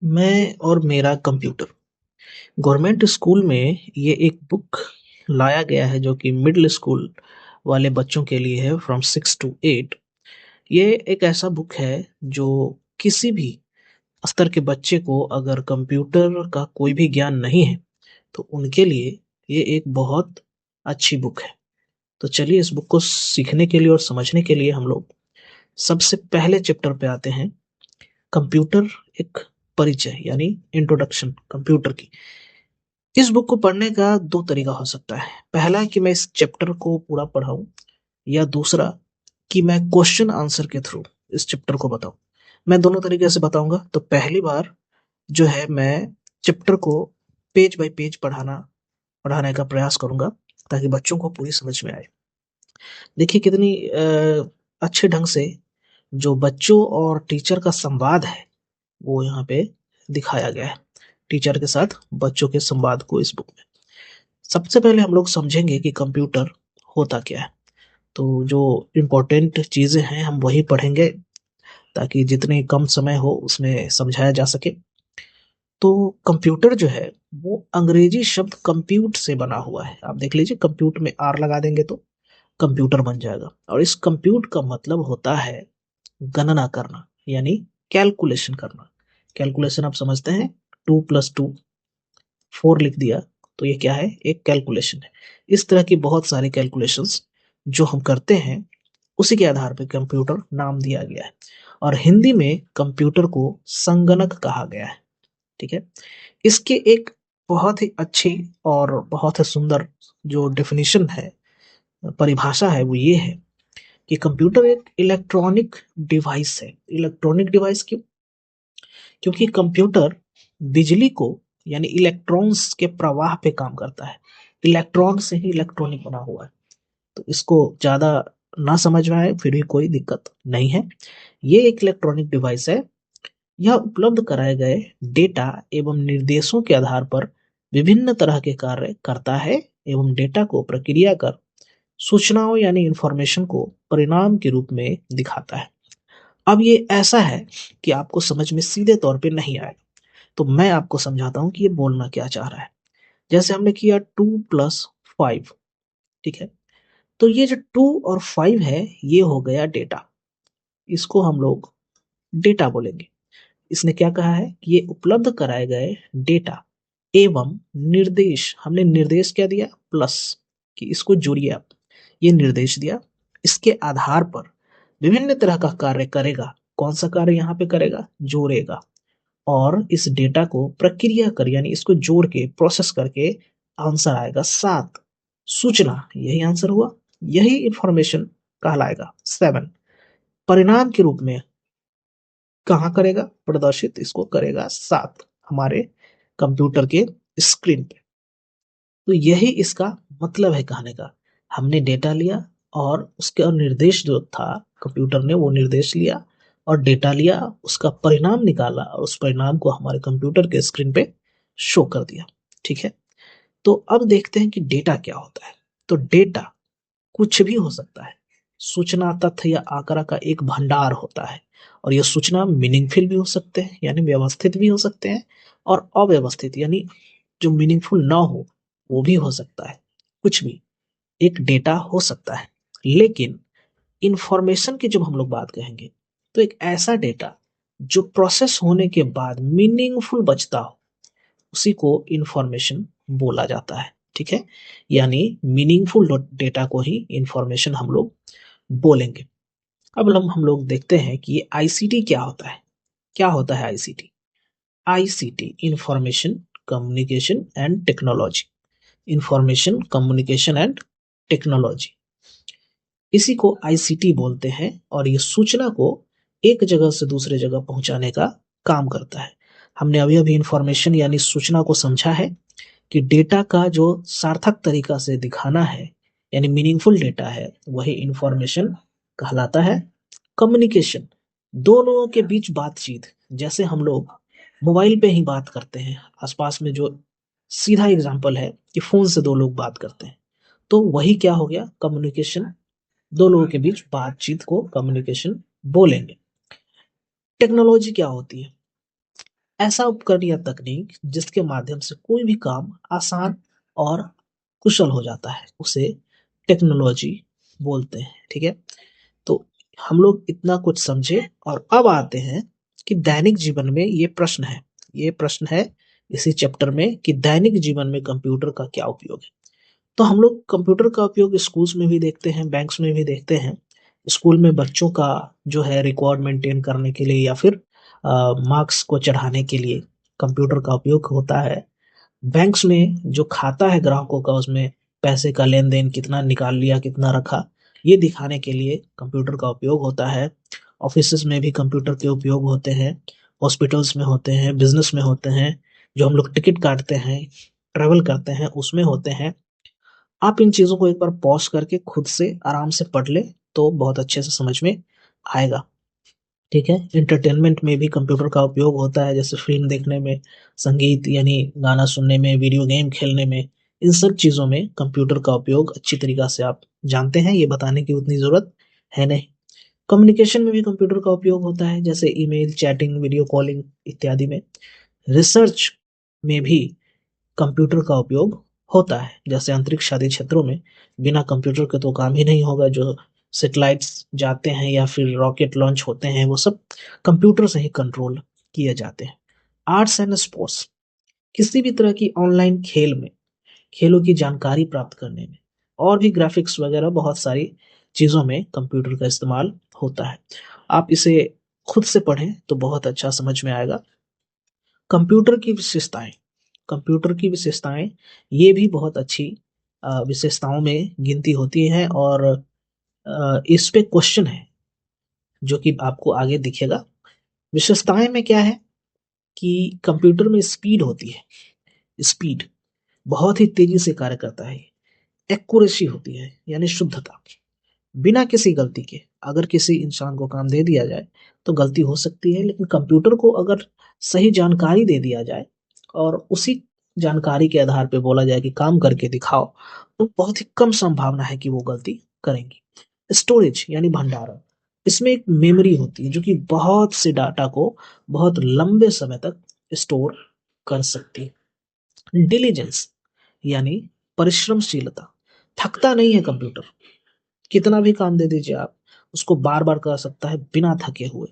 मैं और मेरा कंप्यूटर। गवर्नमेंट स्कूल में ये एक बुक लाया गया है जो कि मिडिल स्कूल वाले बच्चों के लिए है फ्रॉम 6 टू 8। ये एक ऐसा बुक है जो किसी भी स्तर के बच्चे को अगर कंप्यूटर का कोई भी ज्ञान नहीं है तो उनके लिए ये एक बहुत अच्छी बुक है। तो चलिए इस बुक को सीखने के लिए और समझने के लिए हम लोग सबसे पहले चैप्टर पे आते हैं। कंप्यूटर एक परिचय यानी इंट्रोडक्शन कंप्यूटर की। इस बुक को पढ़ने का दो तरीका हो सकता है। पहला कि मैं इस चैप्टर को पूरा पढ़ाऊं या दूसरा कि मैं क्वेश्चन आंसर के थ्रू इस चैप्टर को बताऊं। मैं दोनों तरीके से बताऊंगा। तो पहली बार जो है मैं चैप्टर को पेज बाय पेज पढ़ाने का प्रयास करूंगा ताकि बच्चों को पूरी समझ में आए। देखिए कितनी अच्छे ढंग से जो बच्चों और टीचर का संवाद है वो यहाँ पे दिखाया गया है। टीचर के साथ बच्चों के संवाद को इस बुक में। सबसे पहले हम लोग समझेंगे कि कंप्यूटर होता क्या है। तो जो इम्पोर्टेंट चीजें हैं हम वही पढ़ेंगे ताकि जितने कम समय हो उसमें समझाया जा सके। तो कंप्यूटर जो है वो अंग्रेजी शब्द कंप्यूट से बना हुआ है। आप देख लीजिए कंप्यूट में आर लगा देंगे तो कंप्यूटर बन जाएगा। और इस कंप्यूट का मतलब होता है गणना करना यानी कैलकुलेशन करना। कैलकुलेशन आप समझते हैं, 2 + 2 4 लिख दिया तो ये क्या है, एक कैलकुलेशन है। इस तरह की बहुत सारी कैलकुलेशंस जो हम करते हैं उसी के आधार पर कंप्यूटर नाम दिया गया है। और हिंदी में कंप्यूटर को संगणक कहा गया है। ठीक है। इसके एक बहुत ही अच्छी और बहुत ही सुंदर जो डेफिनेशन है, परिभाषा है, वो ये है कि कंप्यूटर एक इलेक्ट्रॉनिक डिवाइस है। इलेक्ट्रॉनिक डिवाइस क्यों? क्योंकि कंप्यूटर बिजली को यानी इलेक्ट्रॉन्स के प्रवाह पे काम करता है। इलेक्ट्रॉन से ही इलेक्ट्रॉनिक बना हुआ है। तो इसको ज्यादा ना समझ में आए फिर भी कोई दिक्कत नहीं है। ये एक इलेक्ट्रॉनिक डिवाइस है। यह उपलब्ध कराए गए डेटा एवं निर्देशों के आधार पर विभिन्न तरह के कार्य करता है एवं डेटा को प्रक्रिया कर सूचनाओं यानी इंफॉर्मेशन को परिणाम के रूप में दिखाता है। अब ये ऐसा है कि आपको समझ में सीधे तौर पे नहीं आएगा। तो मैं आपको समझाता हूँ कि ये बोलना क्या चाह रहा है। जैसे हमने किया 2 + 5। ठीक है। तो ये जो 2 और 5 है ये हो गया डेटा। इसको हम लोग डेटा बोलेंगे। इसने क्या कहा है कि ये उपलब्ध कराए गए डेटा एवं निर्देश। हमने निर्देश क्या दिया, प्लस, कि इसको जोड़िए आप। ये निर्देश दिया, इसके आधार पर विभिन्न तरह का कार्य करेगा। कौन सा कार्य यहाँ पे करेगा, जोड़ेगा। और इस डेटा को प्रक्रिया कर यानी इसको जोड़ के प्रोसेस करके आंसर आएगा 7। सूचना, यही आंसर हुआ, यही इंफॉर्मेशन कहलाएगा 7। परिणाम के रूप में कहाँ करेगा प्रदर्शित, इसको करेगा 7 हमारे कंप्यूटर के स्क्रीन पे। तो यही इसका मतलब है कहने का। हमने डेटा लिया और उसका निर्देश जो था, कंप्यूटर ने वो निर्देश लिया और डेटा लिया, उसका परिणाम निकाला और उस परिणाम को हमारे कंप्यूटर के स्क्रीन पे शो कर दिया। ठीक है। तो अब देखते हैं कि डेटा क्या होता है। तो डेटा कुछ भी हो सकता है। सूचना, तथ्य या आंकड़ा का एक भंडार होता है। और यह सूचना मीनिंगफुल भी हो सकते हैं यानी व्यवस्थित भी हो सकते हैं, और अव्यवस्थित यानी जो मीनिंगफुल ना हो वो भी हो सकता है। कुछ भी एक डेटा हो सकता है। लेकिन इंफॉर्मेशन की जब हम लोग बात कहेंगे तो एक ऐसा डेटा जो प्रोसेस होने के बाद मीनिंगफुल बचता हो उसी को इंफॉर्मेशन बोला जाता है। ठीक है। यानी मीनिंगफुल डेटा को ही इंफॉर्मेशन हम लोग बोलेंगे। अब हम लोग देखते हैं कि ये आईसीटी क्या होता है। क्या होता है ICT? ICT information communication and technology. Information communication and technology, इसी को आईसीटी बोलते हैं। और ये सूचना को एक जगह से दूसरे जगह पहुंचाने का काम करता है। हमने अभी अभी इंफॉर्मेशन यानी सूचना को समझा है कि डेटा का जो सार्थक तरीका से दिखाना है यानी मीनिंगफुल डेटा है वही इंफॉर्मेशन कहलाता है। कम्युनिकेशन, दो लोगों के बीच बातचीत, जैसे हम लोग मोबाइल पे ही बात करते हैं आसपास में, जो सीधा एग्जांपल है कि फोन से दो लोग बात करते हैं, तो वही क्या हो गया, कम्युनिकेशन। दो लोगों के बीच बातचीत को कम्युनिकेशन बोलेंगे। टेक्नोलॉजी क्या होती है? ऐसा उपकरण या तकनीक जिसके माध्यम से कोई भी काम आसान और कुशल हो जाता है, उसे टेक्नोलॉजी बोलते हैं। ठीक है, तो हम लोग इतना कुछ समझे और अब आते हैं कि दैनिक जीवन में ये प्रश्न है इसी चैप्टर में कि दैनिक जीवन में कंप्यूटर का क्या उपयोग है। तो हम लोग कंप्यूटर का उपयोग स्कूल्स में भी देखते हैं, बैंक्स में भी देखते हैं। स्कूल में बच्चों का जो है रिकॉर्ड मेंटेन करने के लिए या फिर मार्क्स को चढ़ाने के लिए कंप्यूटर का उपयोग होता है। बैंक्स में जो खाता है ग्राहकों का, उसमें पैसे का लेन देन कितना निकाल लिया, कितना रखा, ये दिखाने के लिए कंप्यूटर का उपयोग होता है। ऑफिसेस में भी कंप्यूटर के उपयोग होते हैं, हॉस्पिटल्स में होते हैं, बिजनेस में होते हैं, जो हम लोग टिकट काटते हैं, ट्रेवल करते हैं, उसमें होते हैं। आप इन चीज़ों को एक बार पॉज़ करके खुद से आराम से पढ़ लें, तो बहुत अच्छे से समझ में आएगा। ठीक है? एंटरटेनमेंट में भी कंप्यूटर का उपयोग होता है, जैसे फ़िल्म देखने में, संगीत यानी गाना सुनने में, वीडियो गेम खेलने में, इन सब चीज़ों में कंप्यूटर का उपयोग अच्छी तरीक़ा से आप जानते हैं, ये बताने की उतनी ज़रूरत है नहीं। कम्युनिकेशन में भी कंप्यूटर का उपयोग होता है, जैसे ईमेल, चैटिंग, वीडियो कॉलिंग इत्यादि में। रिसर्च में भी कंप्यूटर का उपयोग होता है, जैसे अंतरिक्ष आदि क्षेत्रों में बिना कंप्यूटर के तो काम ही नहीं होगा। जो सैटेलाइट्स जाते हैं या फिर रॉकेट लॉन्च होते हैं, वो सब कंप्यूटर से ही कंट्रोल किए जाते हैं। आर्ट्स एंड स्पोर्ट्स, किसी भी तरह की ऑनलाइन खेल में, खेलों की जानकारी प्राप्त करने में और भी ग्राफिक्स वगैरह बहुत सारी चीज़ों में कंप्यूटर का इस्तेमाल होता है। आप इसे खुद से पढ़ें तो बहुत अच्छा समझ में आएगा। कंप्यूटर की विशेषताएँ, कंप्यूटर की विशेषताएँ ये भी बहुत अच्छी विशेषताओं में गिनती होती हैं और इस पे क्वेश्चन है, जो कि आपको आगे दिखेगा। विशेषताएँ में क्या है कि कंप्यूटर में स्पीड होती है, स्पीड बहुत ही तेज़ी से कार्य करता है। एक्यूरेसी होती है, यानी शुद्धता, बिना किसी गलती के अगर किसी इंसान को काम दे दिया जाए, तो गलती हो सकती है, लेकिन कंप्यूटर को अगर सही जानकारी दे दिया जाए और उसी जानकारी के आधार पे बोला जाए कि काम करके दिखाओ, तो बहुत ही कम संभावना है कि वो गलती करेंगी। स्टोरेज यानी भंडारण, इसमें एक मेमोरी होती है जो कि बहुत से डाटा को बहुत लंबे समय तक स्टोर कर सकती है। डिलिजेंस यानी परिश्रमशीलता, थकता नहीं है कंप्यूटर, कितना भी काम दे दीजिए आप, उसको बार-बार कर सकता है बिना थके हुए।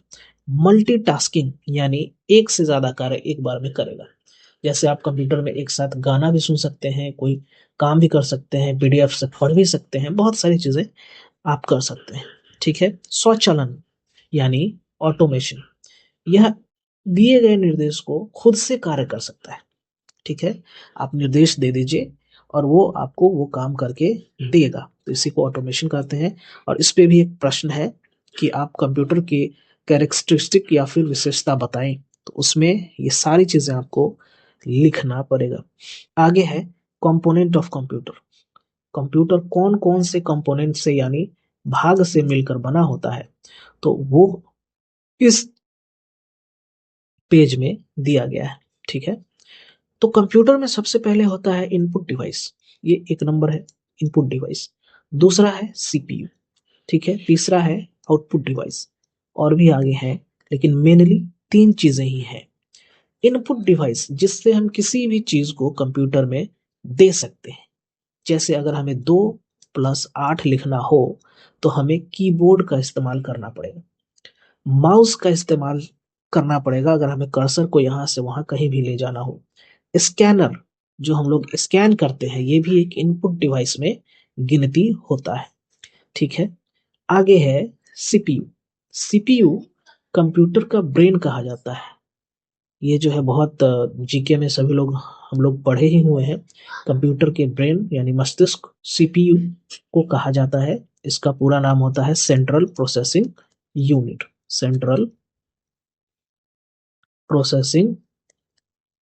मल्टीटास्किंग यानी एक से ज़्यादा कार्य एक बार में करेगा। जैसे आप कंप्यूटर में एक साथ गाना भी सुन सकते हैं, कोई काम भी कर सकते हैं, पीडीएफ से पढ़ भी सकते हैं, बहुत सारी चीज़ें आप कर सकते हैं। ठीक है? स्वचालन यानी ऑटोमेशन, यह दिए गए निर्देश को खुद से कार्य कर सकता है। ठीक है? आप निर्देश दे दीजिए और वो आपको वो काम करके देगा। तो इसी को ऑटोमेशन कहते हैं। और इस पे भी एक प्रश्न है कि आप कंप्यूटर के कैरेक्टरिस्टिक या फिर विशेषता बताएँ, तो उसमें ये सारी चीज़ें आपको लिखना पड़ेगा। आगे है कंपोनेंट ऑफ कंप्यूटर। कंप्यूटर कौन-कौन से कंपोनेंट से यानी भाग से मिलकर बना होता है, तो वो इस पेज में दिया गया है। ठीक है? तो कंप्यूटर में सबसे पहले होता है इनपुट डिवाइस, ये एक नंबर है इनपुट डिवाइस। दूसरा है सीपीयू, ठीक है? तीसरा है आउटपुट डिवाइस, और भी आगे है, लेकिन मेनली 3 चीज़ें ही हैं। इनपुट डिवाइस जिससे हम किसी भी चीज़ को कंप्यूटर में दे सकते हैं। जैसे अगर हमें 2 प्लस 8 लिखना हो, तो हमें कीबोर्ड का इस्तेमाल करना पड़ेगा। माउस का इस्तेमाल करना पड़ेगा अगर हमें कर्सर को यहाँ से वहाँ कहीं भी ले जाना हो। स्कैनर, जो हम लोग स्कैन करते हैं, ये भी एक इनपुट डिवाइस में गिनती होता है। ठीक है? आगे है सीपीयू। सीपीयू कंप्यूटर का ब्रेन कहा जाता है। ये जो है बहुत जीके में सभी लोग हम लोग पढ़े ही हुए हैं। कंप्यूटर के ब्रेन यानी मस्तिष्क सीपीयू को कहा जाता है। इसका पूरा नाम होता है central processing unit. Central processing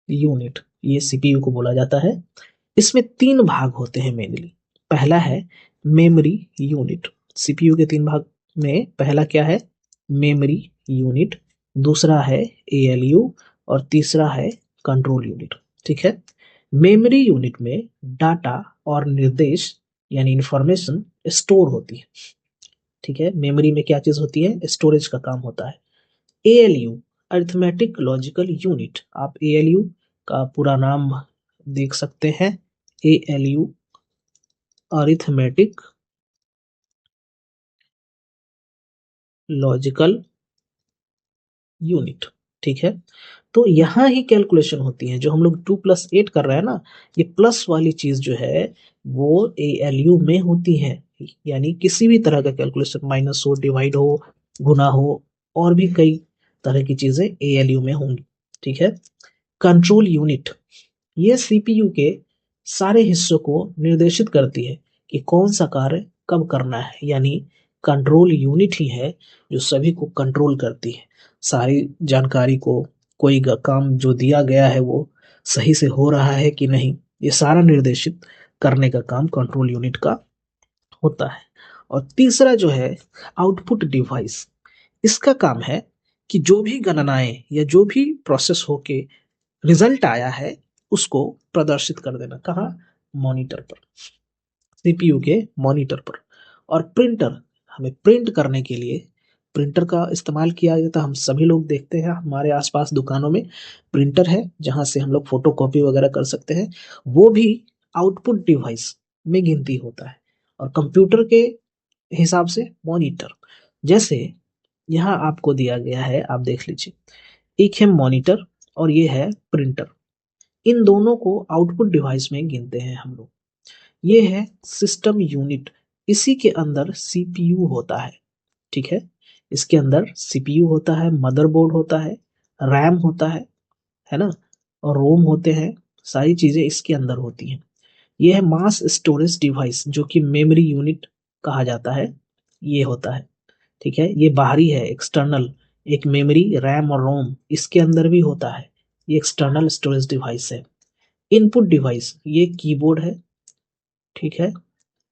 unit, ये सीपीयू को बोला जाता है। इसमें 3 भाग होते हैं मेनली। पहला है मेमोरी यूनिट। सीपीयू के 3 भाग में पहला क्या है? मेमोरी यूनिट, दूसरा है एएलयू और तीसरा है कंट्रोल यूनिट। ठीक है? मेमोरी यूनिट में डाटा और निर्देश यानी इंफॉर्मेशन स्टोर होती है। ठीक है? मेमोरी में क्या चीज़ होती है? स्टोरेज का काम होता है। ALU arithmetic logical unit. आप ALU का पूरा नाम देख सकते हैं, ALU अरिथमेटिक लॉजिकल यूनिट। ठीक है, तो यहाँ ही कैलकुलेशन होती है। जो हम लोग 2+8 कर रहे हैं ना, ये प्लस वाली चीज जो है वो ALU में होती है। यानी किसी भी तरह का कैलकुलेशन, माइनस हो, डिवाइड हो, गुना हो, और भी कई तरह की चीजें ALU में होंगी। ठीक है, कंट्रोल यूनिट ये CPU के सारे हिस्सों को निर्देशित करती है कि कौन सा कार्य कब करना है। यानी कंट्रोल यूनिट ही है जो सभी को कंट्रोल करती है, सारी जानकारी को, कोई काम जो दिया गया है वो सही से हो रहा है कि नहीं, ये सारा निर्देशित करने का काम कंट्रोल यूनिट का होता है। और तीसरा जो है आउटपुट डिवाइस, इसका काम है कि जो भी गणनाएं या जो भी प्रोसेस होके रिजल्ट आया है उसको प्रदर्शित कर देना। कहाँ? मॉनिटर पर, CPU के मॉनिटर पर। और प्रिंटर, हमें प्रिंट करने के लिए प्रिंटर का इस्तेमाल किया जाता है। हम सभी लोग देखते हैं हमारे आसपास दुकानों में प्रिंटर है जहां से हम लोग फोटो कॉपी वगैरह कर सकते हैं, वो भी आउटपुट डिवाइस में गिनती होता है। और कंप्यूटर के हिसाब से मॉनिटर, जैसे यहाँ आपको दिया गया है, आप देख लीजिए, एक है मॉनिटर और ये है प्रिंटर। इन दोनों को आउटपुट डिवाइस में गिनते हैं हम लोग। ये है सिस्टम यूनिट, इसी के अंदर CPU होता है। ठीक है, इसके अंदर CPU होता है, मदरबोर्ड होता है, रैम होता है ना, और रोम होते हैं, सारी चीजें इसके अंदर होती हैं। ये है मास स्टोरेज डिवाइस जो कि मेमोरी यूनिट कहा जाता है, ये होता है। ठीक है, ये बाहरी है, एक्सटर्नल, एक मेमोरी, रैम और रोम इसके अंदर भी होता है, ये एक्सटर्नल स्टोरेज डिवाइस है। इनपुट डिवाइस, ये कीबोर्ड है, ठीक है,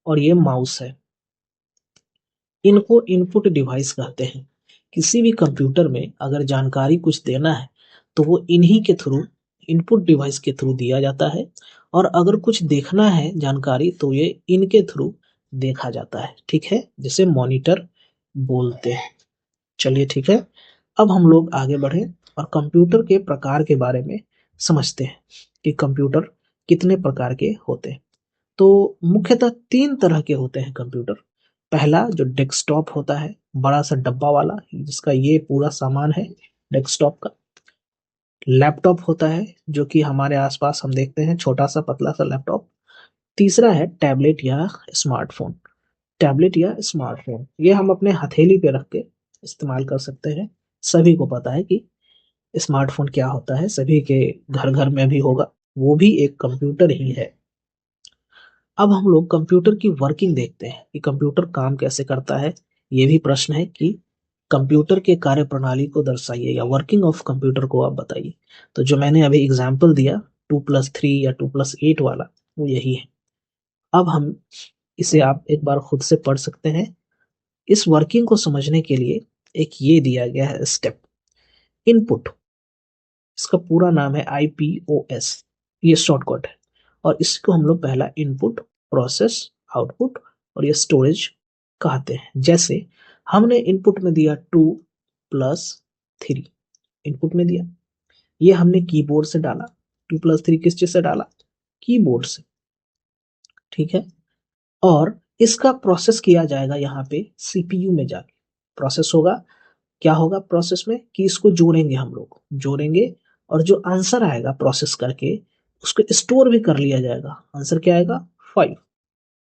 और ये माउस है। इनको इनपुट डिवाइस कहते हैं। किसी भी कंप्यूटर में अगर जानकारी कुछ देना है तो वो इन्हीं के थ्रू, इनपुट डिवाइस के थ्रू दिया जाता है, और अगर कुछ देखना है जानकारी तो ये इनके थ्रू देखा जाता है। ठीक है, जिसे मॉनिटर बोलते हैं। चलिए ठीक है, अब हम लोग आगे बढ़े और कंप्यूटर के प्रकार के बारे में समझते हैं कि कंप्यूटर कितने प्रकार के होते हैं। तो मुख्यतः 3 तरह के होते हैं कंप्यूटर। पहला जो डेस्कटॉप होता है, बड़ा सा डब्बा वाला जिसका ये पूरा सामान है डेस्कटॉप का। लैपटॉप होता है जो कि हमारे आसपास हम देखते हैं, छोटा सा पतला सा लैपटॉप। तीसरा है टैबलेट या स्मार्टफोन। टैबलेट या स्मार्टफोन ये हम अपने हथेली पे रख के इस्तेमाल कर सकते हैं। सभी को पता है कि स्मार्टफोन क्या होता है, सभी के घर घर में भी होगा, वो भी एक कंप्यूटर ही है। अब हम लोग कंप्यूटर की वर्किंग देखते हैं कि कंप्यूटर काम कैसे करता है। ये भी प्रश्न है कि कंप्यूटर के कार्यप्रणाली को दर्शाइए या वर्किंग ऑफ कंप्यूटर को आप बताइए। तो जो मैंने अभी एग्जाम्पल दिया 2+3 या 2+8 वाला, वो यही है। अब हम इसे आप एक बार खुद से पढ़ सकते हैं। इस वर्किंग को समझने के लिए एक ये दिया गया है स्टेप, इनपुट, इसका पूरा नाम है IPOS, ये शॉर्टकट है। और इसको हम लोग पहला इनपुट, प्रोसेस, आउटपुट और ये स्टोरेज कहते हैं। जैसे हमने इनपुट में दिया 2+3, इनपुट में दिया, ये हमने कीबोर्ड से डाला। 2+3 किस चीज से डाला? कीबोर्ड से। ठीक है, और इसका प्रोसेस किया जाएगा यहाँ पे CPU में जाके। प्रोसेस होगा, क्या होगा प्रोसेस में, कि इसको जोड़ेंगे, हम लोग जोड़ेंगे, और जो आंसर आएगा प्रोसेस करके उसको स्टोर भी कर लिया जाएगा। आंसर क्या आएगा? 5।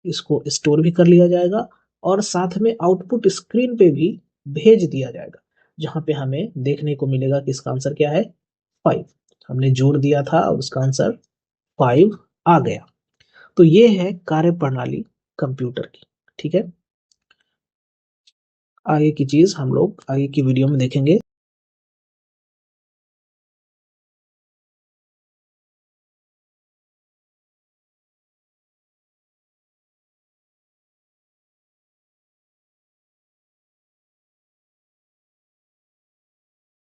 इसको स्टोर भी कर लिया जाएगा और साथ में आउटपुट स्क्रीन पे भी भेज दिया जाएगा, जहां पे हमें देखने को मिलेगा कि इसका आंसर क्या है? 5। हमने जोड़ दिया था और उसका आंसर 5 आ गया। तो ये है कार्यप्रणाली कंप्यूटर की। ठीक है, आगे की चीज हम लोग आगे की वीडियो में देखेंगे।